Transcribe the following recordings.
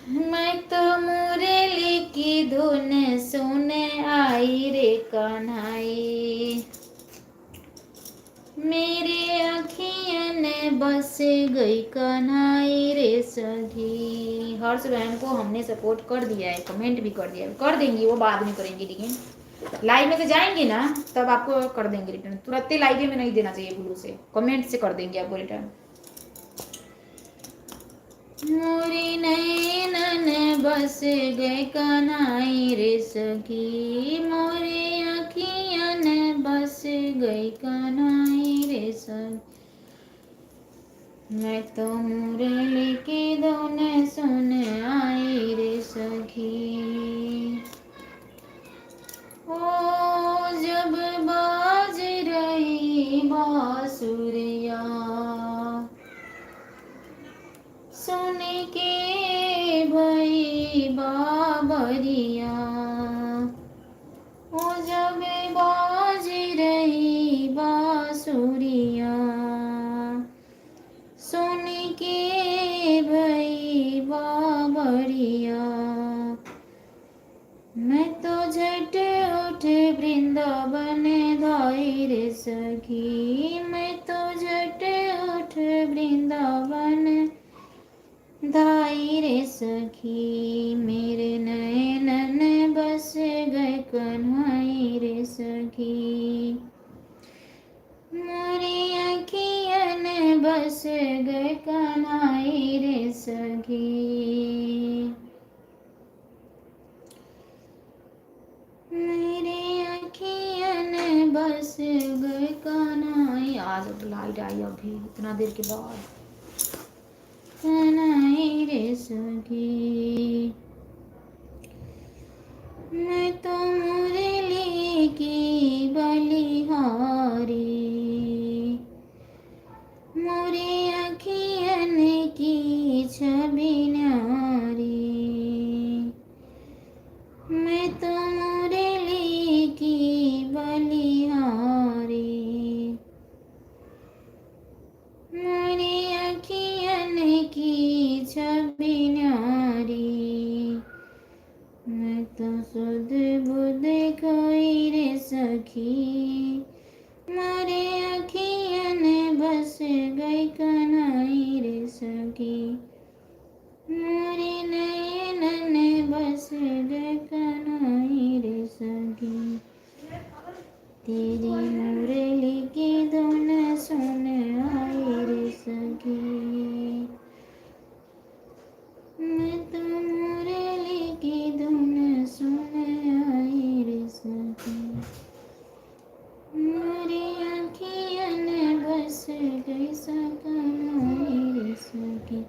मैं तो मुरली की धुन सुने आई रे कन्हाई, मेरे अखियन बस गई कन्हाई रे सखी। हर्ष बहन को हमने सपोर्ट कर दिया है, कमेंट भी कर दिया है, कर देंगी वो, बाद में करेंगी, लेकिन लाइव में से जाएंगे ना तब आपको कर देंगे रिटर्न। तुरंत लाइव में नहीं देना चाहिए ब्लू से, कमेंट से कर देंगे आपको रिटर्न। मोरी नैनन बस गए कन्हाई रे सखी, मोरी अखियन बस गई कन्हाई रे सखी, मैं तो मुरली की धुन सुन आई रे सखी। ओ जब बाज रही बांसुरिया, सुन के भई बाबरिया, ओ जब बाज रही बांसुरिया, सुन के भई बाबरिया, मैं तो झट उठ वृंदावन धाई रे सखी, मैं तो झट उठ वृंदावन धाई रे सखी, मेरे नैनन बस गए कन्हाई रे सखी, मोरी अखियन बस गए कन्हाई रे सखी, मेरे अखियन बस गए कन्हाई। आज लाइट आई अभी इतना देर के बाद, कन्हाई रे सखी, मैं तो मुरली की बलिहारी, मोरे अखियन की छवि न्यारी, मैं तो मुरली की बलिहारी, मोरे अखियन की छवि न्यारी, मैं तो सुध बुध खोई रे सखी, मोरे अखियन बस गई कन्हाई रे सखी, मोरे नैनन बस गए कन्हाई रे सखी, तेरी मुरली की धुन सुन आई रे सखी, मैं तो मुरली की धुन सुन आई रे सखी, मोरे अखियन बस गई कन्हाई रे सखी,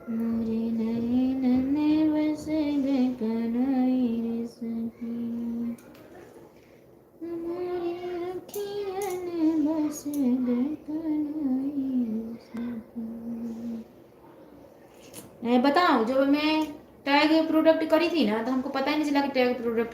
मोरे नैनन बस गए कन्हाई रे सखी, मोरे अखियन बस गए कन्हाई रे सखी। बताऊं, जब मैं टैग प्रोडक्ट करी थी ना तो हमको पता ही नहीं चला कि टैग प्रोडक्ट